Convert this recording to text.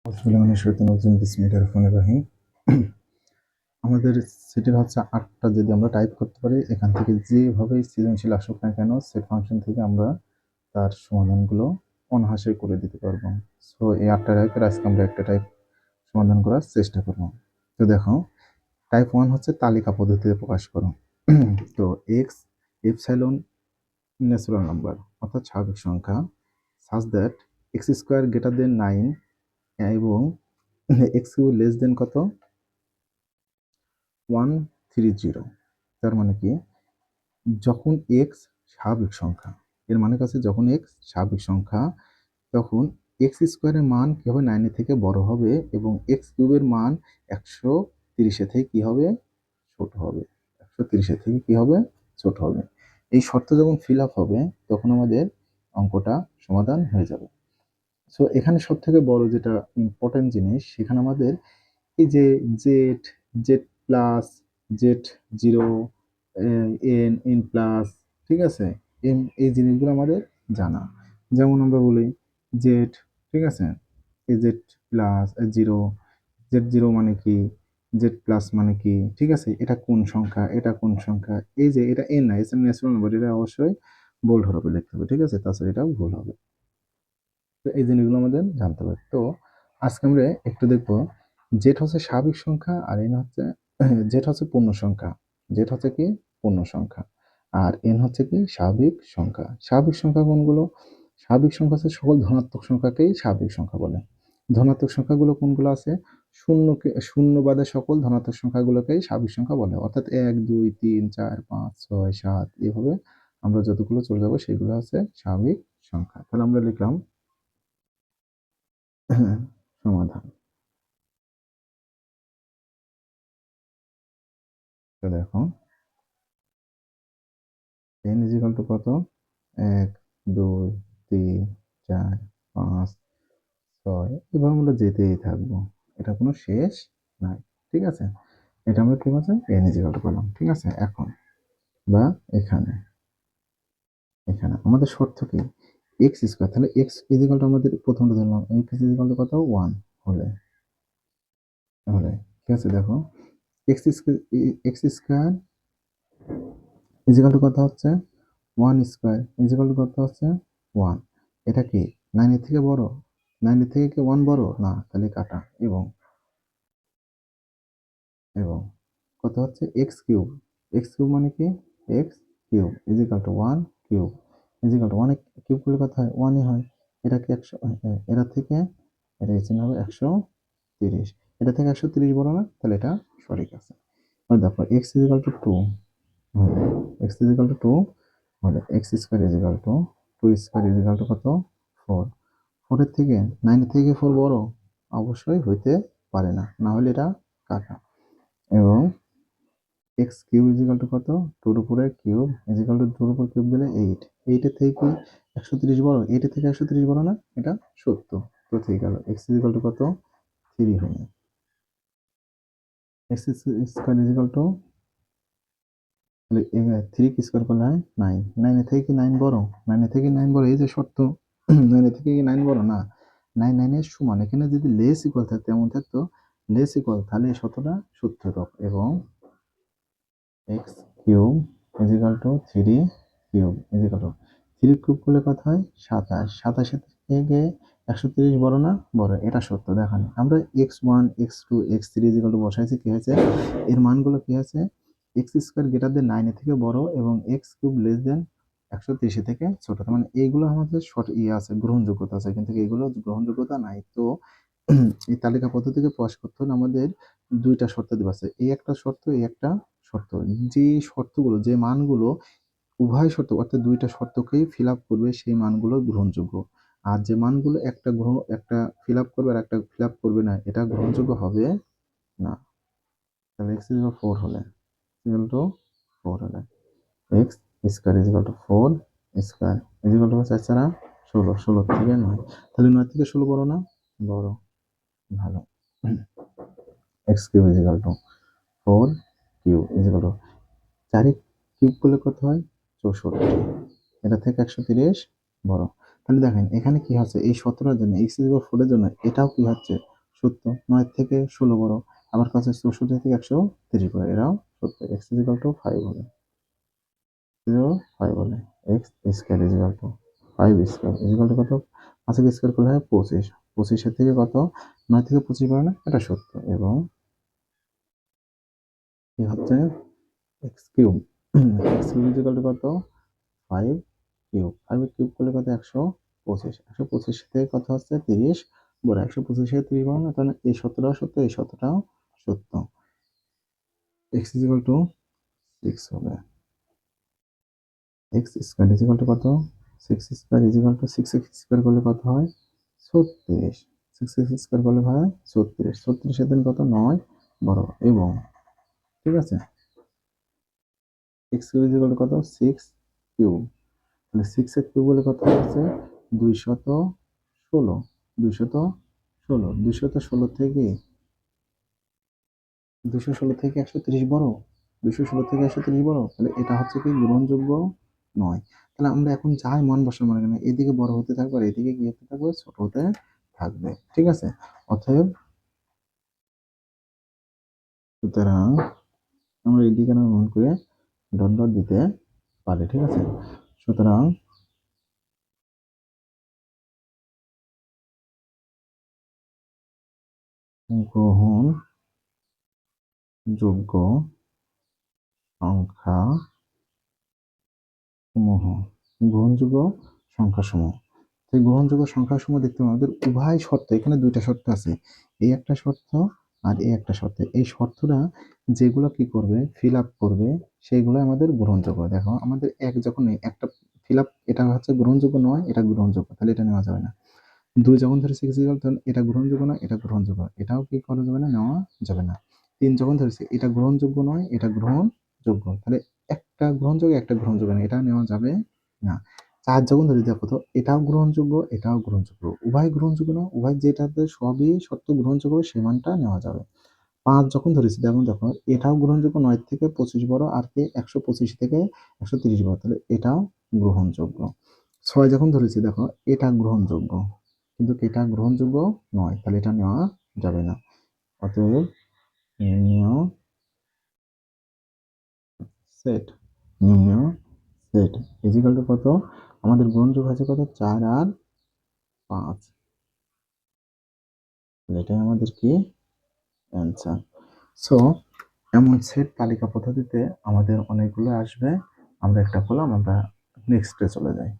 বিসমিল্লাহির আমাদের সেটের হচ্ছে 8টা যদি আমরা টাইপ করতে পারি, এখান থেকে যেভাবেই সৃজনশীল আসুক না কেন সেট ফাংশন থেকে আমরা তার সমাধানগুলো অনায়াসেই করে দিতে পারবো। সো এই 8টা টাইপের আজকে আমরা একটা টাইপ সমাধান করার চেষ্টা করব। তো দেখো, টাইপ 1 হচ্ছে তালিকা পদ্ধতিতে প্রকাশ করো। তো এক্স এপসাইলন ন্যাচুরাল নাম্বার অর্থাৎ স্বাভাবিক সংখ্যা such that x square greater than 9 এবং এক্স কিউব লেস দেন কত 130। তার মানে কি, যখন এক্স স্বাভাবিক সংখ্যা, এর মানে কাছে যখন এক্স স্বাভাবিক সংখ্যা, তখন এক্স স্কোয়ারের মান কি হবে 9 থেকে বড় হবে এবং এক্স কিউবের মান 130 থেকে কি হবে ছোট হবে। 130 থেকে কি হবে ছোট হবে। এই শর্ত যখন ফিল আপ হবে তখন আমাদের অঙ্কটা সমাধান হয়ে যাবে। সো এখানে সব থেকে বড় যেটা ইম্পর্টেন্ট জিনিস, সেখানে আমাদের এই যে Z Z plus Z zero N N plus, ঠিক আছে, এম, এই জিনিসগুলো আমাদের জানা। যেমন আমরা বলি জেড, ঠিক আছে, এই Z plus zero, Z zero মানে কি, জেড প্লাস মানে কি, ঠিক আছে, এটা কোন সংখ্যা, এটা কোন সংখ্যা, এই যে এটা এন না, এস এম ন্যাচুরাল নাম্বার, এটা অবশ্যই বোল্ড হবে লিখতে হবে, ঠিক আছে, তাছাড়া এটাও ভুল হবে। তো এই জিনিসগুলো আমাদের জানতে হবে। তো আজকে আমরা একটু দেখবো জেড হচ্ছে স্বাভাবিক সংখ্যা আর এন হচ্ছে জেড হচ্ছে পূর্ণ সংখ্যা। জেড হচ্ছে কি পূর্ণ সংখ্যা আর এন হচ্ছে কি স্বাভাবিক সংখ্যা। স্বাভাবিক সংখ্যা কোনগুলো? স্বাভাবিক সংখ্যা হচ্ছে সকল ধনাত্মক সংখ্যাকেই স্বাভাবিক সংখ্যা বলে। ধনাত্মক সংখ্যাগুলো কোনগুলো আছে? শূন্যকে, শূন্য বাদে সকল ধনাত্মক সংখ্যাগুলোকেই স্বাভাবিক সংখ্যা বলে। অর্থাৎ 1 2 3 4 5 6 7 এভাবে আমরা যতগুলো চলে যাবো সেগুলো হচ্ছে স্বাভাবিক সংখ্যা। তাহলে আমরা লিখলাম সমাধান। তো দেখো, n ইজিক্যাল টু কত, 1 2 3 4 5 6, এভাবে আমরা যেতেই থাকবো, এটা কোনো শেষ নাই, ঠিক আছে। এটা আমরা কি বলছে n ইজিক্যাল টু পেলাম, ঠিক আছে। এখন বা এখানে, এখানে আমাদের শর্ত কি x স্কয়ার, তাহলে x ইজিক্যাল টু আমাদের প্রথমটা ধরলাম x ইজিক্যাল টু কত 1 হলে, তাহলে ঠিক আছে। দেখো x স্কয়ার ইজিক্যাল টু কত হচ্ছে 1 স্কয়ার ইজিক্যাল টু কত হচ্ছে 1। এটা কি 9 এর থেকে বড়? 9 এর থেকে কি 1 বড় না? তাহলে কাটা। এবং এবং কত হচ্ছে x কিউব। x কিউব মানে কি x cube is equal to 1 cube is equal to 1 cube করলে কত হয় 1 ই হয়। এটা কি 100, এটা থেকে এটা চিহ্ন হবে 130। এটা থেকে 130 বড় না? তাহলে এটা সঠিক আছে। আর দেখো x ইজিক্যাল টু 2 হলে, x ইজিক্যাল টু 2 হলে x square is equal to 2 square is equal to কত 4। 4 এর থেকে 9 এর থেকে 4 বড়? অবশ্যই হইতে পারে না, না হলে এটা কাটা। এবং এক্স কিউব ইজিক্যাল টু কত 2 এর উপরে কিউব ইজিক্যাল টু 2 এর উপর কিউব দিলে 8। 8 এর থেকে কি 130 বড়? 8 এর থেকে 130 বড় না? এটা সত্য। তো ঠিক গেল এক্স ইজিক্যাল টু কত 3 হলো। এক্স স্কয়ার ইজিক্যাল টু, তাহলে 3 কি স্কয়ার করলে হয় 9। 9 এর থেকে কি 9 বড়? 9 এর থেকে 9 বড়, এই যে শর্ত। 9 এর থেকে কি 9 বড় না? 9 9 এর সমান। এখানে যদি লেস ইকুয়াল থাকতো, এমন থাকতো লেস ইকুয়াল, তাহলে এই শর্তটা সত্য হতো। এবং x cube is equal to 3 cube is equal to 3 cube করলে কত হয় 27। 27 থেকে 130 বড় না? বড়, এটা সত্য। দেখেন আমরা x1 x2 x3 is equal two বসাইছি, কি হয়েছে এর মানগুলো কি হয়েছে এক্স স্কোয়ার গ্রেটার দেন 9 এর থেকে বড় এবং এক্স কিউব লেস দেন 130 থেকে ছোট। তার মানে এইগুলো আমাদের আছে, গ্রহণযোগ্যতা আছে, কিন্তু এইগুলো গ্রহণযোগ্যতা নাই। তো এই তালিকা পদ্ধতিকে প্রকাশ করতে হলে আমাদের দুইটা শর্ত দেওয়া আছে, এই একটা শর্ত, এই একটা শর্ত। যে শর্তগুলো, যে মানগুলো উভয় শর্ত অর্থাৎ দুইটা শর্তকেই ফিল আপ করবে সেই মানগুলো গ্রহণযোগ্য। আর যে মানগুলো একটা ফিল আপ করবে আর একটা ফিল আপ করবে না, এটা গ্রহণযোগ্য হবে না। তাহলে x ইকুয়াল 4 হলে ইকুয়াল টু 4 হলে x square equal to 4 square equal to 4 ছাড়া 16, 16 থেকে 9, তাহলে 9 থেকে 16 বড় না? বড়, ভালো। x cube equal to 4 cube equal to 4 cube করলে কত হয় 64। এটা থেকে 130 বড়। তাহলে দেখেন এখানে কি হচ্ছে এই 17 এর জন্য x ইকুয়াল 4 এর জন্য এটাও কি হচ্ছে সত্য, 9 থেকে 16 বড়, আবার কাছে 64 থেকে 130 বড়, এরাও সত্য। x ইজিক্যাল টু 5 হলে 5 হলে x square is equal to 5 square is equal to কত? 5 স্কয়ার করলে হয় 25, 25 থেকে কত? 9 থেকে 25 বড় না, এটা সত্য। এবং কি হচ্ছে x cube, x cube is equal to কত? 5 কিউব, 5 কিউব করলে কত? 125, 125 থেকে কত হচ্ছে? 30 বড়, 125 থেকে 30 বড় না, তাহলে এই সত্যটাও সত্য, এই সত্যটাও সত্য। x ইজিক্যাল টু 6 হবে। x স্কয়ার ইজিক্যাল টু কত? 6 square is equal two 6x square করলে কত হয়? 36, 6x স্কয়ার করলে হয় 36, 36 এর দিন কত? 9 বড়। এবং ঠিক আছে, x কিউব ইজিক্যাল টু কত? 6 কিউব, মানে 6x কিউব বলে কত হচ্ছে? 216, 216, 216 থেকে 216 থেকে 130 বড়, 216 থেকে 130 বড়, তাহলে এটা হচ্ছে কি গ্রহণযোগ্য নয়। তাহলে আমরা এখন যাই মান বসাবো না কেন, এদিকে বড় হতে থাকবে আর এদিকে কি হতে থাকবে? ছোট হতে থাকবে। ঠিক আছে, অতএব সুতরাং আমরা এদিকে না মন করে ডট ডট দিতে পারি। ঠিক আছে, সুতরাং গ্রহণযোগ্য সংখ্যা সমূহ, গ্রহণযোগ্য সংখ্যাসমূহ। সেই গ্রহণযোগ্য সংখ্যাসমূহ দেখতে হবে আমাদের উভয় শর্ত, এখানে দুইটা শর্ত আছে, এই একটা শর্ত আর এই একটা শর্ত। এই শর্তটা যেগুলো কি করবে, ফিল আপ করবে, সেগুলো আমাদের গ্রহণযোগ্য। দেখো আমাদের এক যখন একটা ফিল আপ, এটা হচ্ছে গ্রহণযোগ্য নয়, এটা গ্রহণযোগ্য, তাহলে এটা নেওয়া যাবে না। 2 যখন ধরেছি ইকুয়াল, তাহলে এটা গ্রহণযোগ্য নয়, এটা গ্রহণযোগ্য, এটাও কি করা যাবে না, নেওয়া যাবে না। 3 যখন ধরেছি, এটা গ্রহণযোগ্য নয়, এটা গ্রহণযোগ্য, তাহলে একটা গ্রহণযোগ্য, একটা গ্রহণযোগ্য না, এটা নেওয়া যাবে না। 4 যখন ধরি, দেখো তো এটাও গ্রহণযোগ্য, এটাও গ্রহণযোগ্য, উভয় গ্রহণযোগ্য না, উভয় যেটাতে সবই শর্ত গ্রহণযোগ্য সেই মানটা নেওয়া যাবে। 5 যখন ধরেছি, যেমন দেখো এটাও গ্রহণযোগ্য, 9 থেকে 25 বড়, আর কি 125 থেকে 130 বড়, তাহলে এটাও গ্রহণযোগ্য। 6 যখন ধরেছি, দেখো এটা গ্রহণযোগ্য, কিন্তু এটা গ্রহণযোগ্য নয়, তাহলে এটা নেওয়া যাবে না। অতএব নির্ণয় সেট, নির্ণয় সেট ইজিক্যাল টু কত? আমাদের গ্রহণযোগ্য আছে কত? 4 আর 5, এটাই আমাদের কি অ্যান্সার। সো এমন সেট তালিকা পদ্ধতিতে আমাদের অনেকগুলো আসবে, আমরা একটা করলাম, আমরা নেক্সটে চলে যাই।